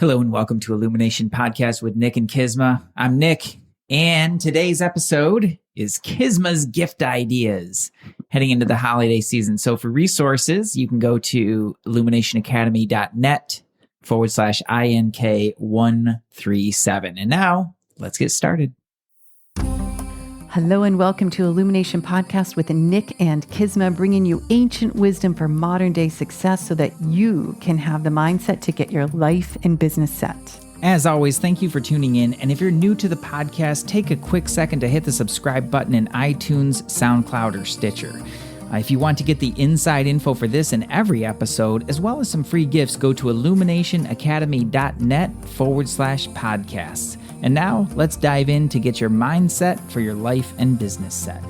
Hello and welcome to Illumination Podcast with Nick and Kisma. I'm Nick, and today's episode is Kisma's gift ideas heading into the holiday season. So for resources, you can go to illuminationacademy.net/INK137. And now let's get started. Hello and welcome to Illumination Podcast with Nick and Kisma, bringing you ancient wisdom for modern day success so that you can have the mindset to get your life and business set. As always, thank you for tuning in. And if you're new to the podcast, take a quick second to hit the subscribe button in iTunes, SoundCloud, or Stitcher. If you want to get the inside info for this and every episode, as well as some free gifts, go to illuminationacademy.net/podcasts. And now let's dive in to get your mindset for your life and business set.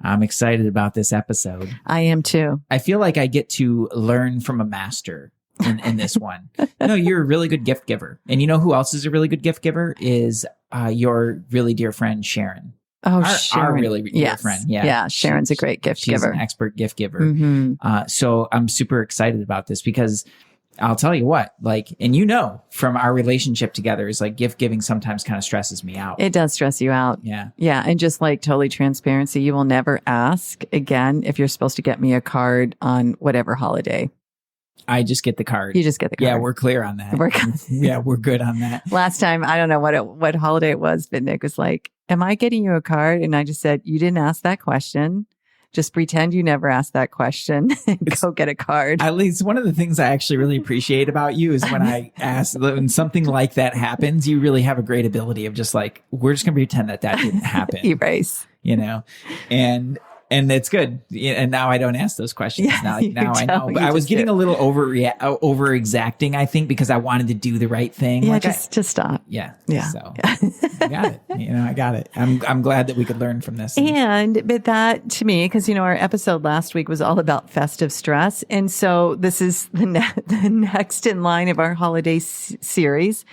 I'm excited about this episode. I am too. I feel like I get to learn from a master in this one. No, you're a really good gift giver. And you know who else is a really good gift giver is your really dear friend, Sharon. Oh, Sharon. Our really dear friend. Yeah. Sharon's a great gift giver. She's an expert gift giver. Mm-hmm. So I'm super excited about this because I'll tell you what, and you know, from our relationship together is gift giving sometimes kind of stresses me out. It does stress you out. Yeah. Yeah. And just totally transparency, you will never ask again if you're supposed to get me a card on whatever holiday. I just get the card. You just get the card. Yeah, we're clear on that. We're good on that. Last time, I don't know what holiday it was, but Nick was like, am I getting you a card? And I just said, you didn't ask that question. Just pretend you never asked that question and go get a card. At least one of the things I actually really appreciate about you is when I ask, when something like that happens, you really have a great ability of just we're just going to pretend that didn't happen. Erase. You know, and it's good. And now I don't ask those questions. Yeah, now I know. But I was getting a little over exacting, I think, because I wanted to do the right thing. Yeah, just stop. Yeah. Yeah. So I got it. I got it. I'm glad that we could learn from this. But that to me, because our episode last week was all about festive stress, and so this is the next in line of our holiday series,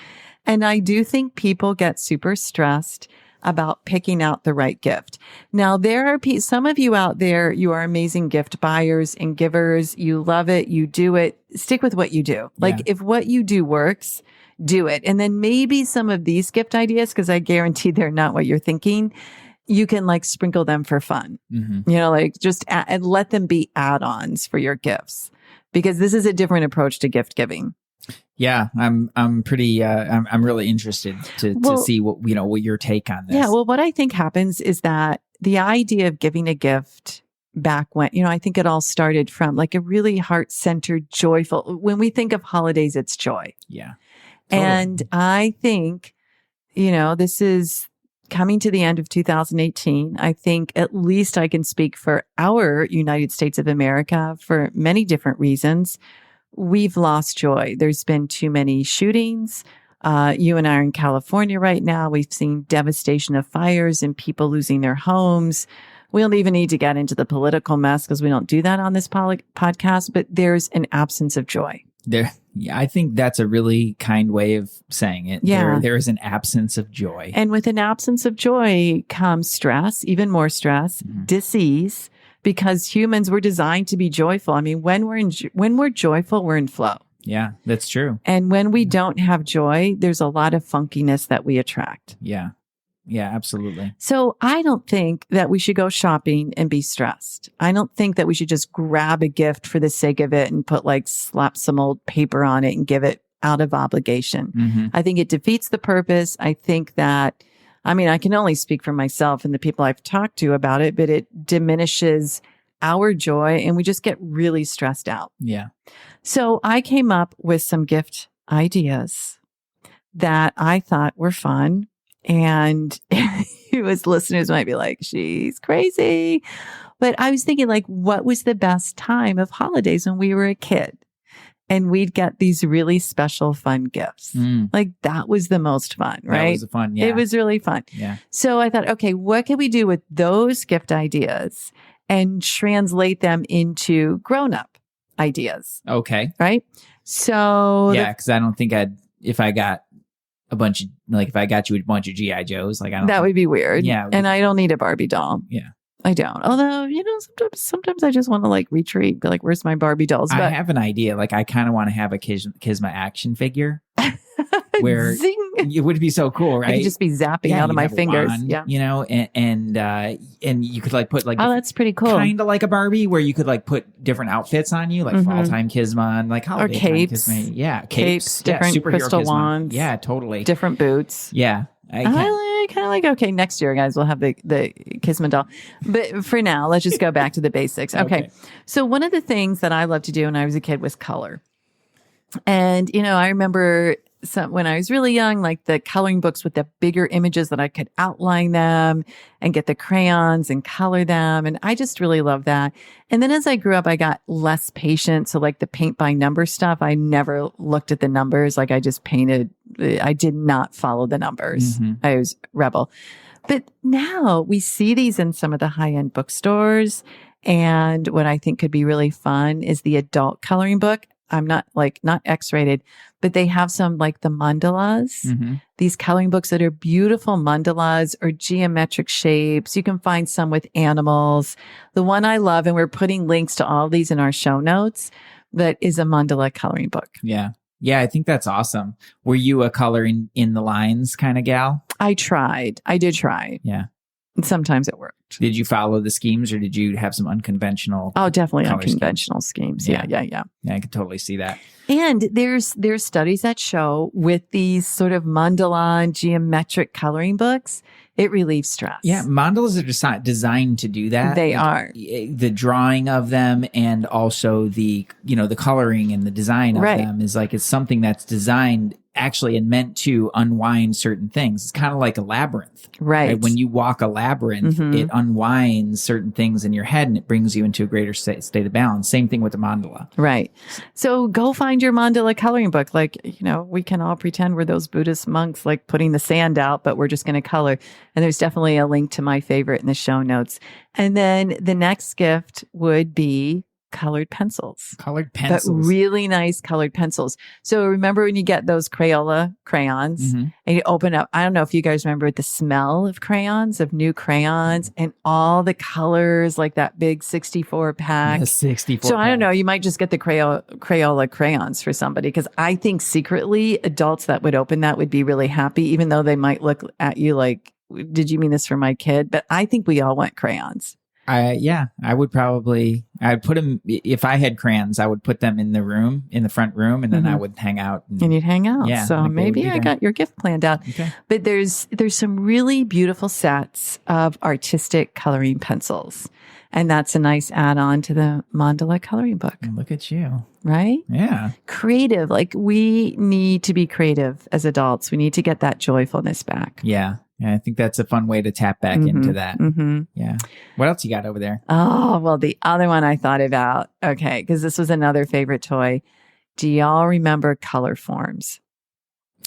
and I do think people get super stressed about picking out the right gift. Now, there are some of you out there, you are amazing gift buyers and givers. You love it. You do it. Stick with what you do. If what you do works, do it. And then maybe some of these gift ideas, because I guarantee they're not what you're thinking, you can sprinkle them for fun. Mm-hmm. Just and let them be add-ons for your gifts, because this is a different approach to gift giving. Yeah, I'm really interested to see what your take on this. Yeah, well, what I think happens is that the idea of giving a gift back when, I think it all started from a really heart-centered, joyful, when we think of holidays, it's joy. Yeah. Totally. And I think, this is coming to the end of 2018. I think at least I can speak for our United States of America for many different reasons. We've lost joy. There's been too many shootings. You and I are in California right now. We've seen devastation of fires and people losing their homes. We don't even need to get into the political mess because we don't do that on this podcast, but there's an absence of joy. I think that's a really kind way of saying it. Yeah. There is an absence of joy. And with an absence of joy comes stress, even more stress, disease, because humans were designed to be joyful. I mean, when we're joyful, we're in flow. Yeah, that's true. And when we don't have joy, there's a lot of funkiness that we attract. Yeah. Yeah, absolutely. So I don't think that we should go shopping and be stressed. I don't think that we should just grab a gift for the sake of it and slap some old paper on it and give it out of obligation. Mm-hmm. I think it defeats the purpose. I think that, I can only speak for myself and the people I've talked to about it, but it diminishes our joy and we just get really stressed out. Yeah. So I came up with some gift ideas that I thought were fun. And you as listeners might be like, she's crazy. But I was thinking what was the best time of holidays when we were a kid? And we'd get these really special, fun gifts. That was the most fun, right? That was fun, yeah. It was really fun. Yeah. So I thought, okay, what can we do with those gift ideas and translate them into grown-up ideas? Okay. Right? So yeah, because I don't think if I got a bunch of, if I got you a bunch of G.I. Joes, I don't that would be weird. Yeah. And I don't need a Barbie doll. Yeah. I don't. Although, sometimes I just want to like retreat, be like, where's my Barbie dolls? I have an idea. Like, I kind of want to have a Kisma action figure where Zing. it would be so cool, right? I could just be zapping out of my fingers. Wand, yeah. And you could like put like, oh, that's pretty cool. Kind of like a Barbie where you could like put different outfits on you, like fall time Kisma and like holiday or capes. Time Kisma. Yeah. Capes, different superhero crystal Kisma. wands. Yeah, totally. Different boots. Yeah. I kind of like, okay, next year, guys, we'll have the Kisma doll. But for now, let's just go back to the basics. Okay. So one of the things that I loved to do when I was a kid was color. And, I remember when I was really young, like the coloring books with the bigger images that I could outline them and get the crayons and color them. And I just really loved that. And then as I grew up, I got less patient. So like the paint by number stuff, I never looked at the numbers. Like I just painted. I did not follow the numbers. I was rebel. But now we see these in some of the high-end bookstores. And what I think could be really fun is the adult coloring book. I'm not X-rated, but they have some like the mandalas, these coloring books that are beautiful mandalas or geometric shapes. You can find some with animals. The one I love, and we're putting links to all these in our show notes, that is a mandala coloring book. Yeah. Yeah, I think that's awesome. Were you a coloring in the lines kind of gal? I tried. I did try. Yeah. And sometimes it worked. Did you follow the schemes or did you have some unconventional? Oh, definitely unconventional schemes. Yeah. Yeah, I could totally see that. And there's studies that show with these sort of mandala and geometric coloring books, it relieves stress. Yeah, mandalas are designed to do that. They are. The drawing of them and also the coloring and the design of them is like, it's something that's designed actually and meant to unwind certain things. It's kind of like a labyrinth. Right. When you walk a labyrinth, it unwinds certain things in your head and it brings you into a greater state of balance. Same thing with the mandala. Right. So go find your mandala coloring book. Like, we can all pretend we're those Buddhist monks, like putting the sand out, but we're just going to color. And there's definitely a link to my favorite in the show notes. And then the next gift would be colored pencils. Colored pencils. But really nice colored pencils. So remember when you get those Crayola crayons and you open up, I don't know if you guys remember the smell of crayons, of new crayons and all the colors, like that big 64 pack. 64 So I don't know, you might just get the Crayola crayons for somebody, because I think secretly adults that would open that would be really happy, even though they might look at you like, did you mean this for my kid? But I think we all want crayons. I would I'd put them, if I had crayons, I would put them in the front room, and then I would hang out. And you'd hang out. Yeah, so maybe I got your gift planned out. Okay. But there's some really beautiful sets of artistic coloring pencils. And that's a nice add-on to the mandala coloring book. Look at you. Right? Yeah. Creative. Like, we need to be creative as adults. We need to get that joyfulness back. Yeah. Yeah, I think that's a fun way to tap back into that. Yeah. What else you got over there? Oh, well, the other one I thought about, okay, because this was another favorite toy. Do y'all remember color forms?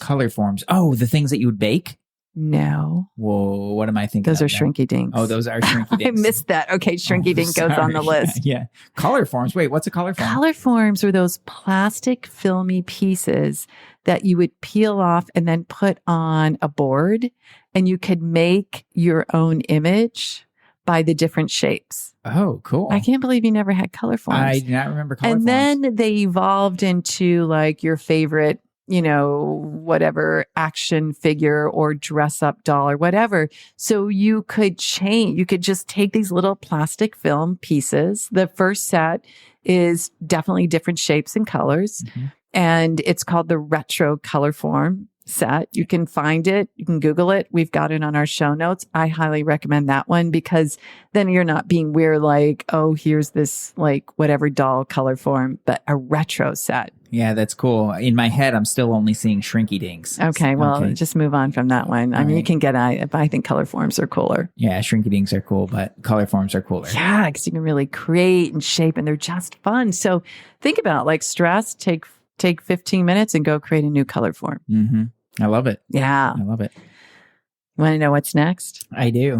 Color forms. Oh, the things that you would bake? No. Whoa, what am I thinking? Those are shrinky dinks. Oh, those are shrinky dinks. I missed that. Okay, shrinky dink goes on the list. Yeah. Color forms. Wait, what's a color form? Color forms were those plastic filmy pieces that you would peel off and then put on a board, and you could make your own image by the different shapes. Oh, cool. I can't believe you never had color forms. I do not remember color forms. And then they evolved into like your favorite, whatever action figure or dress up doll or whatever. So you could just take these little plastic film pieces. The first set is definitely different shapes and colors. And it's called the retro color form set. You can find it. You can Google it. We've got it on our show notes. I highly recommend that one, because then you're not being weird like, oh, here's this like whatever doll color form, but a retro set. Yeah, that's cool. In my head, I'm still only seeing shrinky dinks. Okay, well, just move on from that one. I mean, you can get, I think color forms are cooler. Yeah, shrinky dinks are cool, but color forms are cooler. Yeah, because you can really create and shape, and they're just fun. So think about like stress, take 15 minutes and go create a new color form. I love it. Yeah. I love it. You want to know what's next? I do.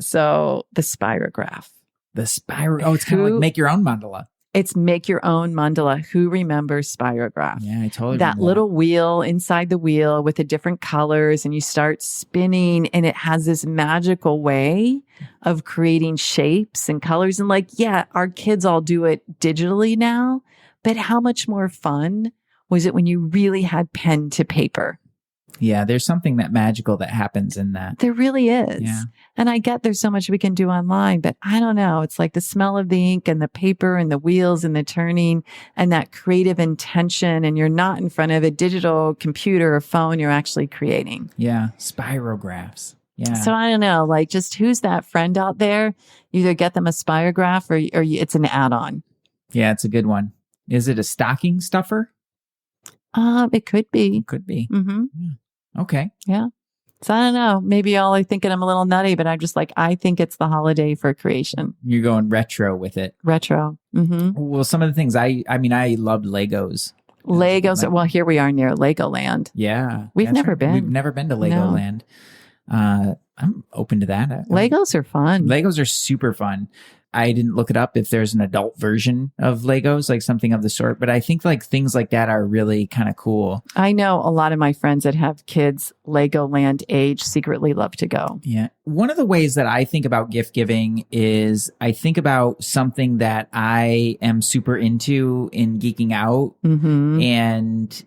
So the spirograph. The spiral. Oh, it's kind of like make your own mandala. It's make your own mandala. Who remembers spirograph? Yeah, I totally That remember little wheel inside the wheel with the different colors, and you start spinning, and it has this magical way of creating shapes and colors. And like, yeah, our kids all do it digitally now, but how much more fun was it when you really had pen to paper? Yeah, there's something that magical that happens in that. There really is. Yeah. And I get there's so much we can do online, but I don't know. It's like the smell of the ink and the paper and the wheels and the turning and that creative intention. And you're not in front of a digital computer or phone. You're actually creating. Yeah. Spirographs. Yeah. So I don't know, like just who's that friend out there? You either get them a spirograph or it's an add-on. Yeah, it's a good one. Is it a stocking stuffer? It could be. Could be. Mm-hmm. Yeah. Okay. Yeah. So I don't know. Maybe y'all are thinking I'm a little nutty, but I'm just like, I think it's the holiday for creation. You're going retro with it. Retro. Mm-hmm. Well, some of the things I loved Legos. Legos. Well, here we are near Legoland. Yeah. We've never been. We've never been to Legoland. I'm open to that. Legos are fun. Legos are super fun. I didn't look it up if there's an adult version of Legos, like something of the sort, but I think like things like that are really kind of cool. I know a lot of my friends that have kids Legoland age secretly love to go. Yeah. One of the ways that I think about gift giving is I think about something that I am super into in geeking out and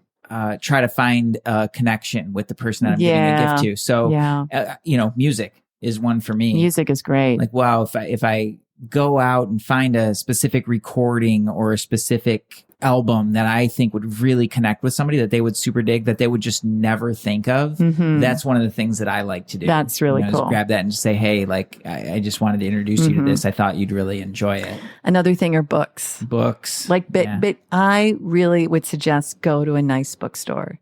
try to find a connection with the person that I'm giving a gift to. So, music is one for me. Music is great. Like, wow, if I go out and find a specific recording or a specific album that I think would really connect with somebody that they would super dig, that they would just never think of. That's one of the things that I like to do. That's really cool. Just grab that and just say, hey, like, I just wanted to introduce you to this. I thought you'd really enjoy it. Another thing are books. Books. But I really would suggest go to a nice bookstore.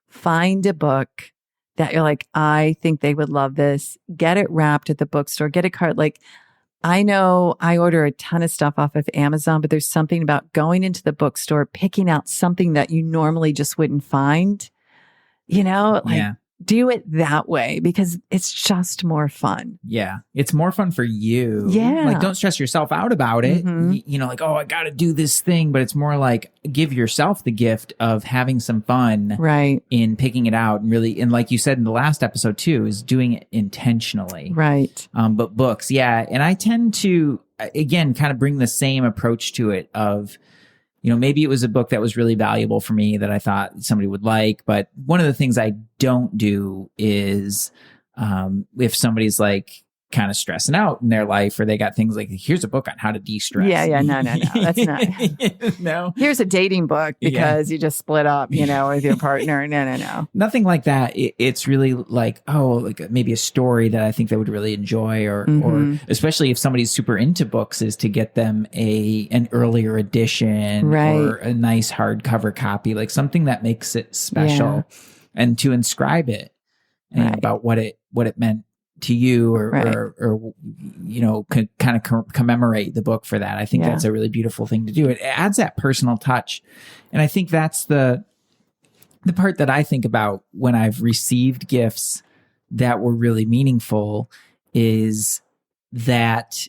Find a book that you're like, I think they would love this. Get it wrapped at the bookstore. Get a card. Like, I know I order a ton of stuff off of Amazon, but there's something about going into the bookstore, picking out something that you normally just wouldn't find, do it that way because it's just more fun. Yeah. It's more fun for you. Yeah. Like, don't stress yourself out about it. Like, oh, I got to do this thing. But it's more like give yourself the gift of having some fun in picking it out. And really, and like you said in the last episode too, is doing it intentionally. Right. But books. Yeah. And I tend to, again, kind of bring the same approach to it of, maybe it was a book that was really valuable for me that I thought somebody would like. But one of the things I don't do is if somebody's like kind of stressing out in their life or they got things like, here's a book on how to de-stress. Yeah. No. That's not. No. Here's a dating book because you just split up, with your partner. No. Nothing like that. It's really like, like maybe a story that I think they would really enjoy or especially if somebody's super into books is to get them an earlier edition or a nice hardcover copy, like something that makes it special and to inscribe it and about what it meant to you or kind of commemorate the book for that. I think that's a really beautiful thing to do. It adds that personal touch. And I think that's the part that I think about when I've received gifts that were really meaningful is that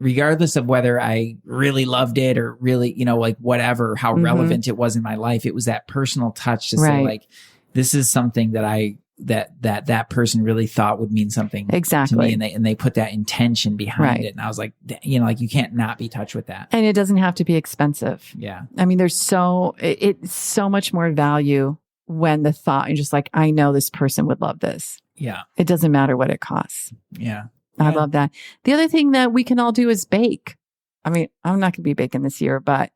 regardless of whether I really loved it or really, like whatever, how relevant it was in my life, it was that personal touch to say like, this is something that that person really thought would mean something to me, and they put that intention behind it. And I was like, like you can't not be touched with that. And it doesn't have to be expensive. Yeah. I mean, it's so much more value when the thought and just like, I know this person would love this. Yeah. It doesn't matter what it costs. Yeah. I love that. The other thing that we can all do is bake. I mean, I'm not going to be baking this year, but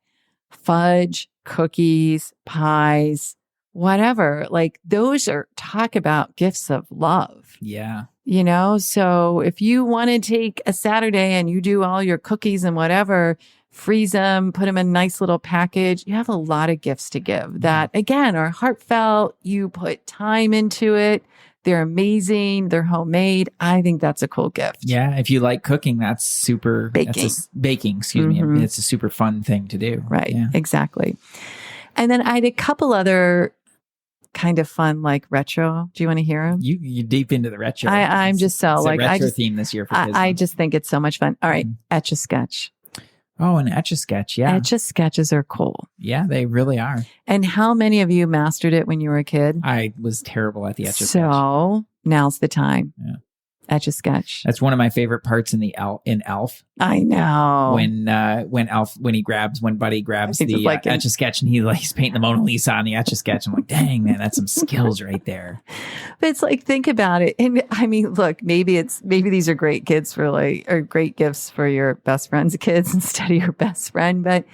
fudge, cookies, pies, whatever, like those talk about gifts of love. Yeah. So if you want to take a Saturday and you do all your cookies and whatever, freeze them, put them in a nice little package, you have a lot of gifts to give that again are heartfelt. You put time into it. They're amazing. They're homemade. I think that's a cool gift. Yeah. If you like cooking, that's super baking, excuse me. It's a super fun thing to do. Right. Yeah. Exactly. And then I had a couple other kind of fun, like retro. Do you want to hear them? You deep into the retro. I'm just so it's like, a retro theme this year for Kisma. I just think it's so much fun. All right. Etch a sketch. Oh, an Etch-a-Sketch. Yeah. Etch-a-Sketches are cool. Yeah, they really are. And how many of you mastered it when you were a kid? I was terrible at the Etch-a-Sketch. So now's the time. Yeah. Etch-a-Sketch. That's one of my favorite parts in in Elf. I know. When Buddy grabs the Etch-a-Sketch and he's painting the Mona Lisa on the Etch-a-Sketch. I'm like, dang, man, that's some skills right there. But it's like, think about it. And I mean, look, maybe these are great gifts for your best friend's kids instead of your best friend. But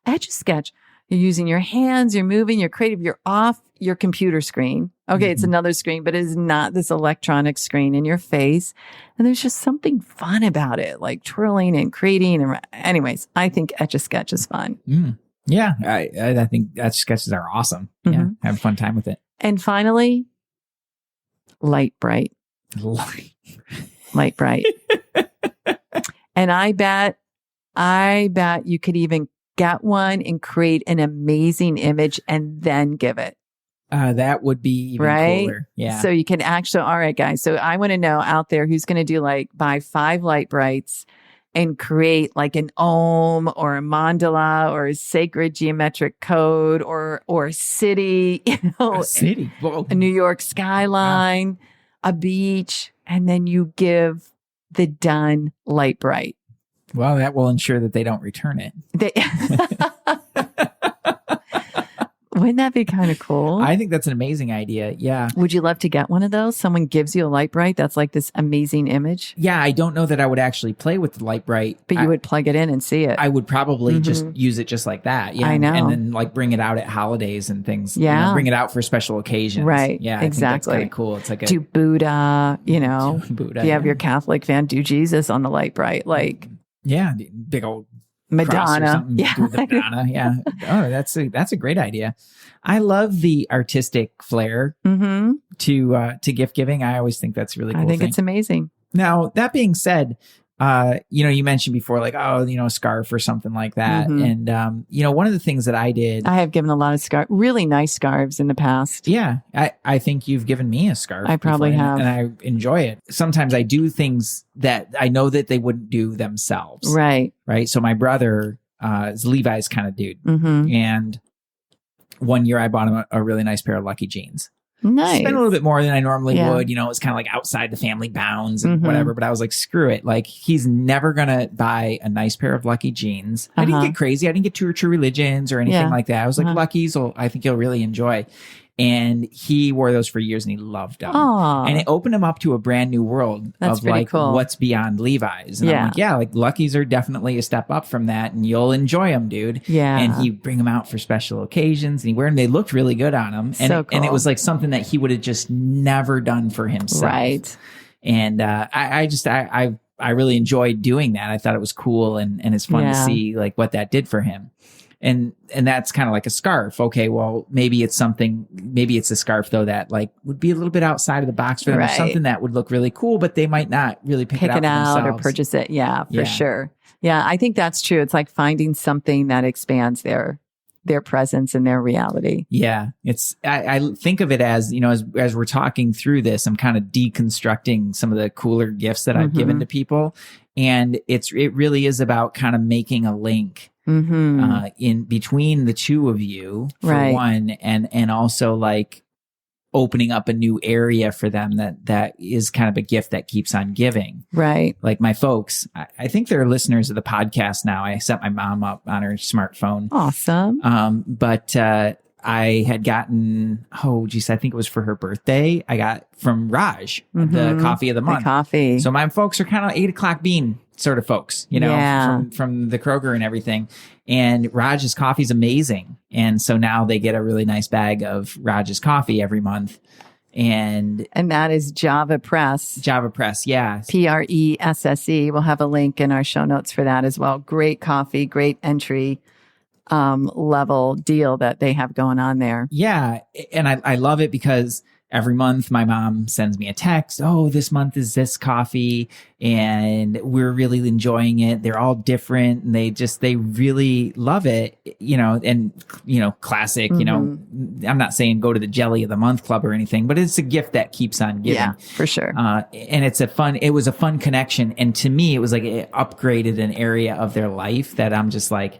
Etch-a-Sketch, you're using your hands, you're moving, you're creative, you're off your computer screen. Okay, It's another screen, but it is not this electronic screen in your face. And there's just something fun about it, like twirling and creating. And anyways, I think Etch-a-Sketch is fun. Yeah, I think Etch-a-Sketches are awesome. Yeah, have a fun time with it. And finally, Light Bright. And I bet you could even get one and create an amazing image and then give it. That would be even cooler. Yeah. So you can actually, all right, guys. So I want to know out there who's going to do buy 5 Light Brights and create like an Om or a mandala or a sacred geometric code or a city, a city, a New York skyline, a beach, and then you give the done Light Bright. Well, that will ensure that they don't return it. Wouldn't that be kind of cool? I think that's an amazing idea. Yeah. Would you love to get one of those? Someone gives you a Light Bright that's like this amazing image. Yeah, I don't know that I would actually play with the Light Bright. But you would plug it in and see it. I would probably just use it just like that. Yeah. I know. And then bring it out at holidays and things. Yeah. Bring it out for special occasions. Right. Yeah. Exactly. I think that's kind of cool. It's like do Buddha, Buddha, if you have your Catholic fan, do Jesus on the Light Bright. Yeah. Big old Madonna. Yeah. Do the Madonna. Yeah. Oh, that's a great idea. I love the artistic flair to gift giving. I always think that's a really cool. I think it's amazing. Now, that being said, you mentioned before, a scarf or something like that. And, one of the things that I did. I have given a lot of really nice scarves in the past. Yeah. I think you've given me a scarf. I probably have. And I enjoy it. Sometimes I do things that I know that they wouldn't do themselves. Right. Right. So my brother is Levi's kind of dude. And one year I bought him a really nice pair of Lucky jeans. Nice. Spent a little bit more than I normally would. It was kind of like outside the family bounds and whatever. But I was like, screw it. Like, he's never going to buy a nice pair of Lucky jeans. I didn't get crazy. I didn't get True Religions or anything like that. I was like, Lucky's, I think you'll really enjoy. And he wore those for years and he loved them. Aww. And it opened him up to a brand new world of cool. What's beyond Levi's. And I'm like, Lucky's are definitely a step up from that and you'll enjoy them, dude. Yeah. And he'd bring them out for special occasions and he'd wear them. They looked really good on him. And, cool. And it was like something that he would have just never done for himself. Right. And I really enjoyed doing that. I thought it was cool and it's fun to see what that did for him. And that's kind of like a scarf. Okay, well, maybe it's a scarf though that would be a little bit outside of the box for them or something that would look really cool, but they might not really pick it out or purchase it. Yeah, for sure. Yeah, I think that's true. It's like finding something that expands their presence and their reality. Yeah, I think of it as, as we're talking through this, I'm kind of deconstructing some of the cooler gifts that I've given to people. And it really is about kind of making a link in between the two of you for one, and also opening up a new area for them that is kind of a gift that keeps on giving. Right. Like my folks, I think they're listeners of the podcast now. I set my mom up on her smartphone. Awesome. But I had gotten, I think it was for her birthday. I got from Raj, the coffee of the month. The coffee. So my folks are kind of 8 o'clock bean sort of folks, from the Kroger and everything. And Raj's coffee is amazing. And so now they get a really nice bag of Raj's coffee every month. And that is Java Press. Java Press, yeah. PRESSE. We'll have a link in our show notes for that as well. Great coffee, great entry level deal that they have going on there. Yeah. And I love it because every month my mom sends me a text. Oh, this month is this coffee and we're really enjoying it. They're all different and they really love it, and, classic, I'm not saying go to the jelly of the month club or anything, but it's a gift that keeps on giving. Yeah, for sure. And it was a fun connection. And to me, it was like it upgraded an area of their life that I'm just like,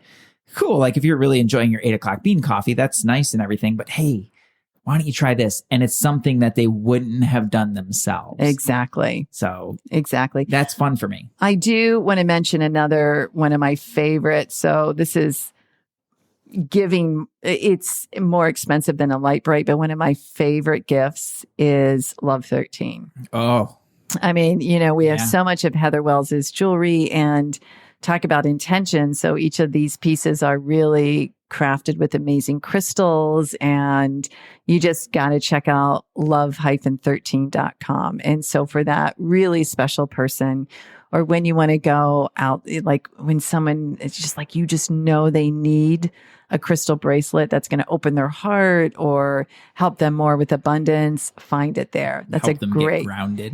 cool. Like if you're really enjoying your 8 o'clock bean coffee, that's nice and everything, but hey, why don't you try this? And it's something that they wouldn't have done themselves. Exactly. So exactly. That's fun for me. I do want to mention another one of my favorites. So this is giving. It's more expensive than a light bright, but one of my favorite gifts is Love 13. Oh, I mean, we have so much of Heather Wells's jewelry and talk about intention. So each of these pieces are really crafted with amazing crystals, and you just got to check out love-13.com. And so for that really special person, or when you want to go out, like when someone, it's just like, you just know they need a crystal bracelet that's going to open their heart or help them more with abundance, find it there. That's help them great.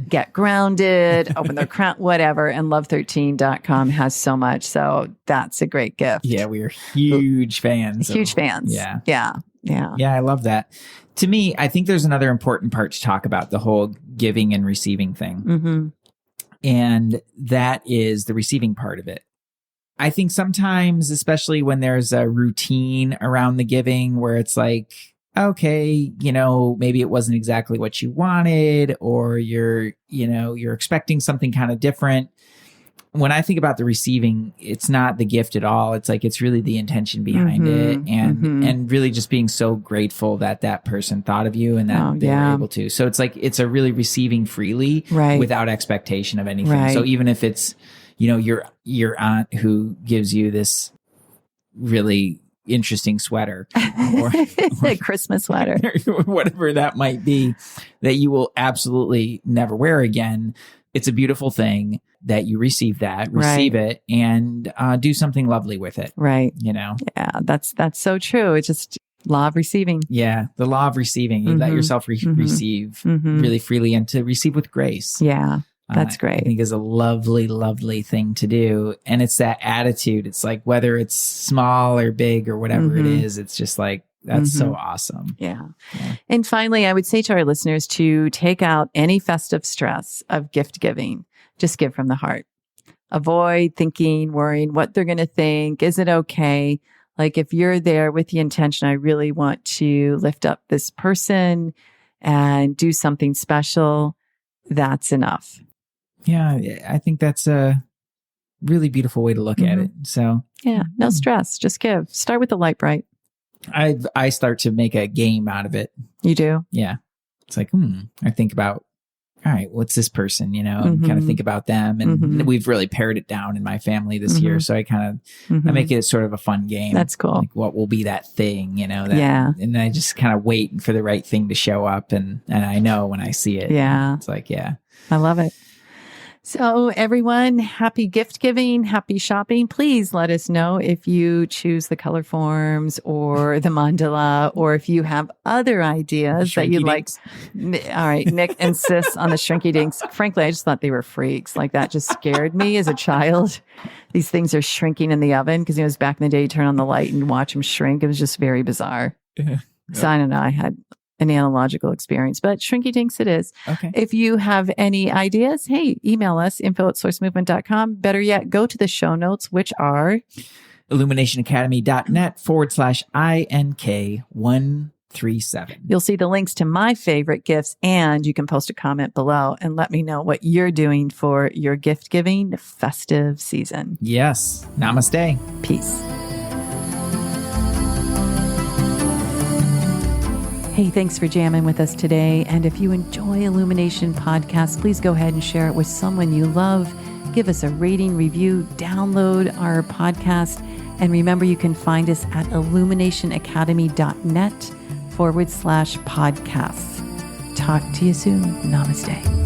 Get grounded, open their crown, whatever. And love13.com has so much. So that's a great gift. Yeah, we are huge fans. Huge fans. Yeah. Yeah. Yeah. Yeah, I love that. To me, I think there's another important part to talk about, the whole giving and receiving thing. Mm-hmm. And that is the receiving part of it. I think sometimes, especially when there's a routine around the giving where it's like, okay, maybe it wasn't exactly what you wanted, or you're expecting something kind of different. When I think about the receiving, it's not the gift at all. It's like, it's really the intention behind it, and really just being so grateful that person thought of you and that they were able to. So it's like, it's a really receiving freely, without expectation of anything. Right. So even if it's, your aunt who gives you this really interesting sweater or a Christmas sweater, whatever that might be, that you will absolutely never wear again. It's a beautiful thing that you receive it, and do something lovely with it. Right. Yeah, that's so true. It's just law of receiving. Yeah. The law of receiving. You let yourself receive really freely, and to receive with grace. Yeah. That's great. I think is a lovely, lovely thing to do. And it's that attitude. It's like, whether it's small or big or whatever it is, it's just like, that's so awesome. Yeah. And finally, I would say to our listeners to take out any festive stress of gift giving. Just give from the heart. Avoid thinking, worrying what they're going to think. Is it okay? Like if you're there with the intention, I really want to lift up this person and do something special, that's enough. Yeah, I think that's a really beautiful way to look at it. So yeah, no stress, just give. Start with the light bright. I start to make a game out of it. You do? Yeah. It's like, I think about, all right, what's this person, and kind of think about them. And we've really pared it down in my family this year. So I kind of, I make it sort of a fun game. That's cool. Like, what will be that thing, and I just kind of wait for the right thing to show up. And I know when I see it. Yeah. It's like, yeah. I love it. So everyone, happy gift giving, happy shopping. Please let us know if you choose the color forms or the mandala, or if you have other ideas that you'd like. All right. Nick insists on the shrinky dinks. Frankly, I just thought they were freaks. Like, that just scared me as a child. These things are shrinking in the oven because it was back in the day, you turn on the light and watch them shrink. It was just very bizarre. So I don't know. I had an analogical experience, but shrinky dinks it is. Okay. If you have any ideas, hey, email us info@sourcemovement.com. Better yet, go to the show notes, which are illuminationacademy.net/INK137. You'll see the links to my favorite gifts, and you can post a comment below and let me know what you're doing for your gift giving festive season. Yes. Namaste. Peace. Hey, thanks for jamming with us today. And if you enjoy Illumination Podcast, please go ahead and share it with someone you love. Give us a rating, review, download our podcast. And remember, you can find us at illuminationacademy.net/podcasts. Talk to you soon. Namaste.